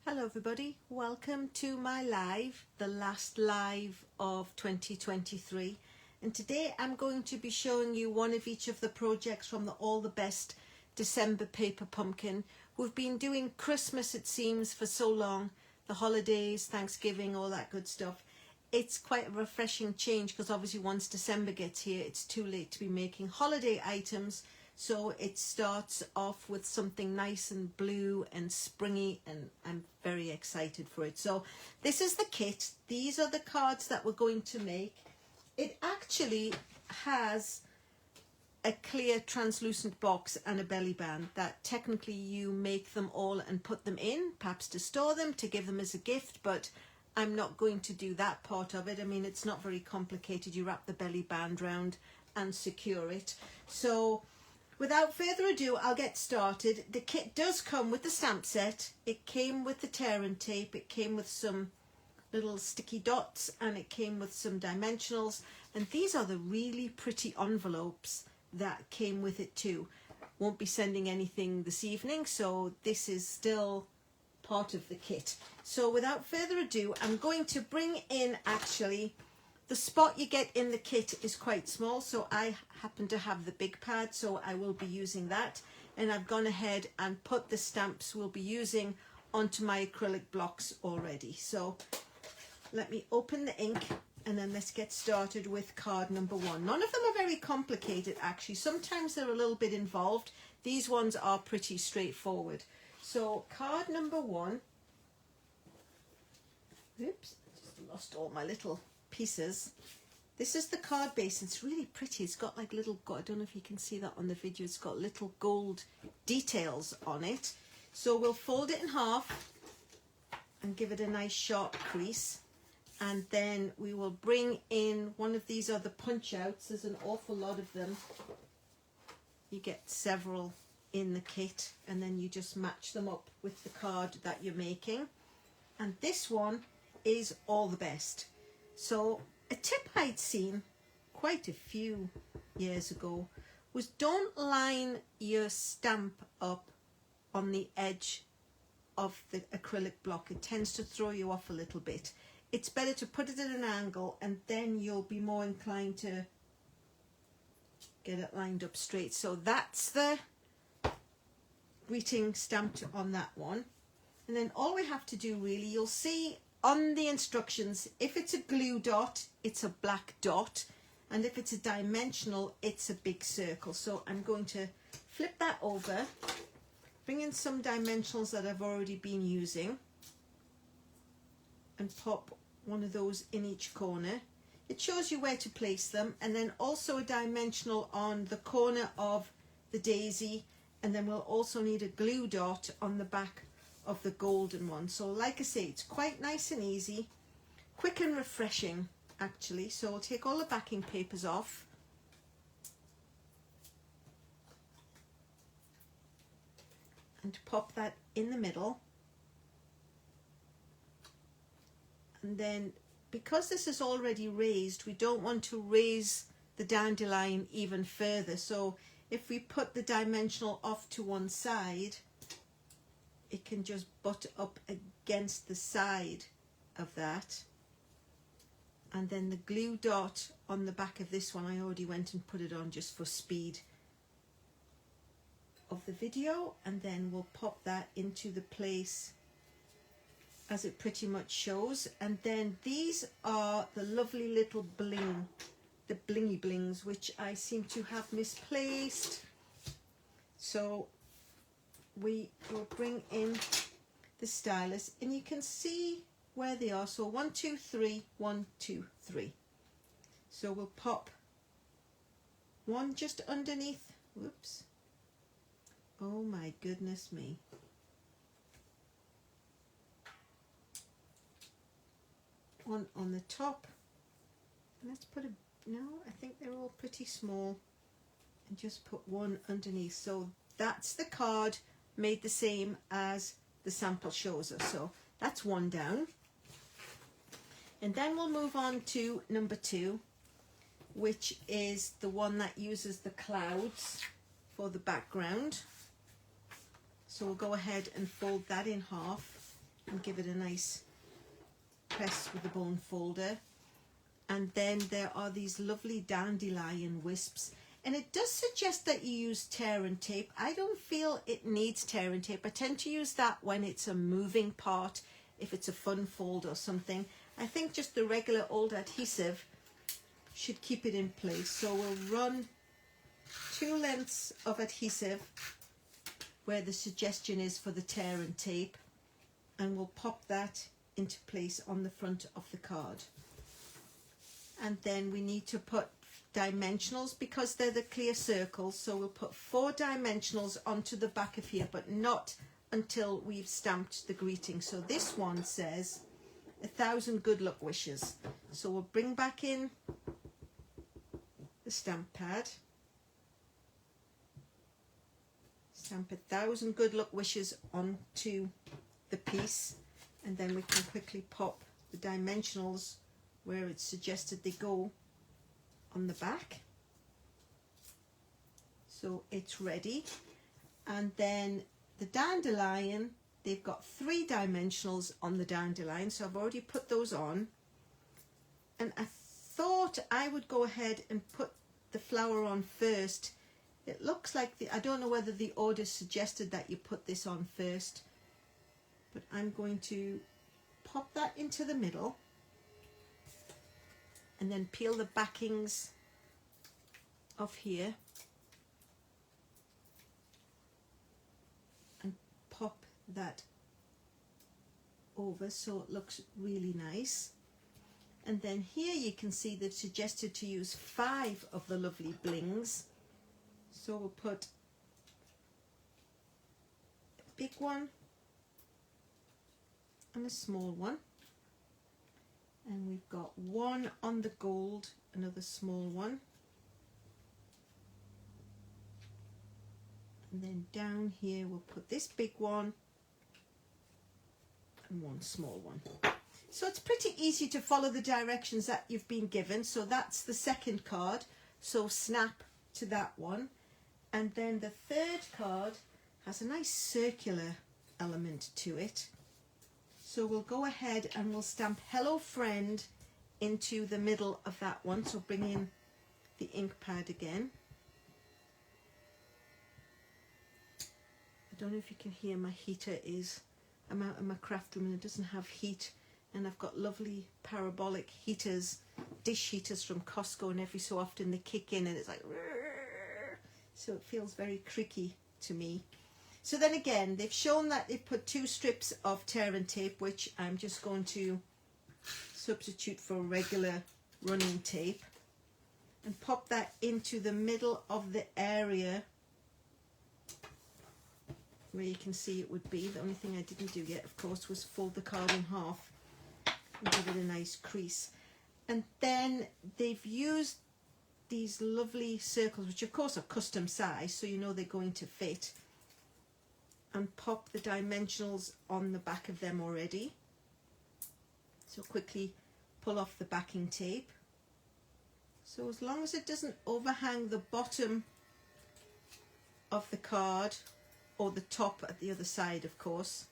Hello everybody, welcome to my live, the last live of 2023, and today I'm going to be showing you one of each of the projects from the All the Best December Paper Pumpkin. We've been doing Christmas, it seems, for so long, the holidays, Thanksgiving, all that good stuff. It's quite a refreshing change because obviously once December gets here it's too late to be making holiday items. So it starts off with something nice and blue and springy, and I'm very excited for it. So this is the kit. These are the cards that we're going to make. It actually has a clear translucent box and a belly band that technically you make them all and put them in, perhaps to store them, to give them as a gift, but I'm not going to do that part of it. I mean, it's not very complicated. You wrap the belly band round and secure it. So without further ado, I'll get started. The kit does come with the stamp set. It came with the tear and tape. It came with some little sticky dots and it came with some dimensionals. And these are the really pretty envelopes that came with it too. Won't be sending anything this evening, so this is still part of the kit. So without further ado, I'm going to bring in actually the spot you get in the kit is quite small, so I happen to have the big pad, so I will be using that. And I've gone ahead and put the stamps we'll be using onto my acrylic blocks already. So let me open the ink and then let's get started with card number one. None of them are very complicated actually. Sometimes they're a little bit involved. These ones are pretty straightforward. So card number one. Oops, I just lost all my little pieces. This is the card base. It's really pretty. It's got like little, I don't know if you can see that on the video, it's got little gold details on it. So we'll fold it in half and give it a nice sharp crease, and then we will bring in one of these other punch outs. There's an awful lot of them. You get several in the kit and then you just match them up with the card that you're making. And this one is All the Best. So a tip I'd seen quite a few years ago was don't line your stamp up on the edge of the acrylic block. It tends to throw you off a little bit. It's better to put it at an angle and then you'll be more inclined to get it lined up straight. So that's the greeting stamped on that one. And then all we have to do really, you'll see on the instructions, if it's a glue dot, it's a black dot, and if it's a dimensional, it's a big circle. So I'm going to flip that over, bring in some dimensionals that I've already been using, and pop one of those in each corner. It shows you where to place them, and then also a dimensional on the corner of the daisy, and then we'll also need a glue dot on the back of the golden one. So like I say, it's quite nice and easy, quick and refreshing actually. So I'll take all the backing papers off, and pop that in the middle. And then because this is already raised, we don't want to raise the dandelion even further. So if we put the dimensional off to one side, it can just butt up against the side of that. And then the glue dot on the back of this one, I already went and put it on just for speed of the video. And then we'll pop that into the place as it pretty much shows. And then these are the lovely little bling, the blingy blings, which I seem to have misplaced. So we will bring in the stylus and you can see where they are. So 1, 2, 3, 1, 2, 3. So we'll pop one just underneath. Whoops. Oh my goodness me. One on the top. And let's put no, I think they're all pretty small. And just put one underneath. So that's the card made the same as the sample shows us. So that's one down. And then we'll move on to number 2, which is the one that uses the clouds for the background. So we'll go ahead and fold that in half. and give it a nice press with the bone folder. And then there are these lovely dandelion wisps, and it does suggest that you use tear and tape. I don't feel it needs tear and tape. I tend to use that when it's a moving part, if it's a fun fold or something. I think just the regular old adhesive should keep it in place. So we'll run 2 lengths of adhesive where the suggestion is for the tear and tape, and we'll pop that into place on the front of the card. And then we need to put dimensionals because they're the clear circles, so we'll put 4 dimensionals onto the back of here, but not until we've stamped the greeting. So this one says 1,000 good luck wishes. So we'll bring back in the stamp pad, stamp 1,000 good luck wishes onto the piece, and then we can quickly pop the dimensionals where it's suggested they go on the back. So it's ready. And then the dandelion, they've got 3 dimensionals on the dandelion, so I've already put those on. And I thought I would go ahead and put the flower on first. It looks like I don't know whether the order suggested that you put this on first, but I'm going to pop that into the middle and then peel the backings off here and pop that over so it looks really nice. And then here you can see they've suggested to use 5 of the lovely blings. So we'll put a big one and a small one. And we've got 1 on the gold, another small one. And then down here we'll put this big one and 1 small one. So it's pretty easy to follow the directions that you've been given. So that's the second card. So snap to that one. And then the third card has a nice circular element to it. So we'll go ahead and we'll stamp Hello Friend into the middle of that one. So bring in the ink pad again. I don't know if you can hear my heater is, I'm out in my craft room and it doesn't have heat. And I've got lovely parabolic heaters, dish heaters from Costco, and every so often they kick in and it's like, so it feels very creaky to me. So then again, they've shown that they've put 2 strips of tear and tape, which I'm just going to substitute for regular running tape, and pop that into the middle of the area where you can see it would be. The only thing I didn't do yet, of course, was fold the card in half and give it a nice crease. And then they've used these lovely circles, which of course are custom size, so you know they're going to fit, and pop the dimensionals on the back of them already. So quickly pull off the backing tape. So as long as it doesn't overhang the bottom of the card, or the top at the other side, of course.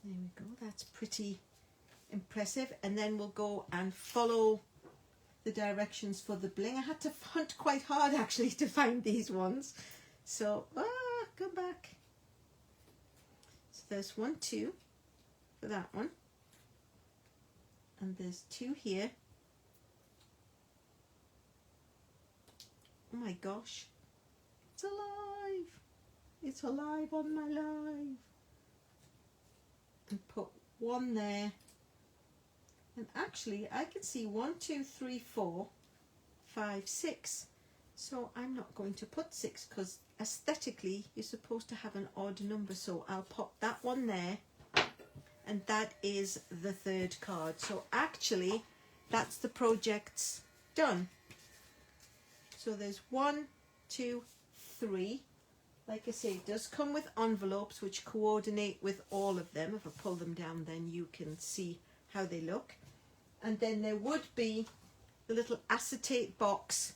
There we go, that's pretty impressive. And then we'll go and follow the directions for the bling. I had to hunt quite hard actually to find these ones. So, go back. So there's 1, 2 for that one. And there's 2 here. Oh my gosh, it's alive. It's alive on my live. And put 1 there. And actually I can see 1, 2, 3, 4, 5, 6. So I'm not going to put 6 because aesthetically you're supposed to have an odd number. So I'll pop that one there. And that is the 3rd card. So actually that's the project's done. So there's 1, 2, 3. Like I say, it does come with envelopes which coordinate with all of them. If I pull them down, then you can see how they look. And then there would be the little acetate box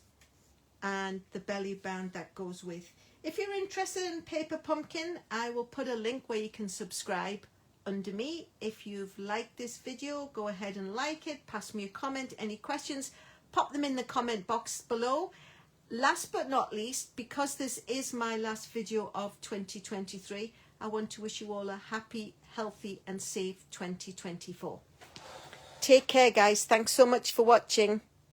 and the belly band that goes with. If you're interested in paper pumpkin, I will put a link where you can subscribe under me. If you've liked this video, go ahead and like it, pass me a comment. Any questions, pop them in the comment box below. Last but not least, because this is my last video of 2023, I want to wish you all a happy, healthy and safe 2024. Take care guys, thanks so much for watching.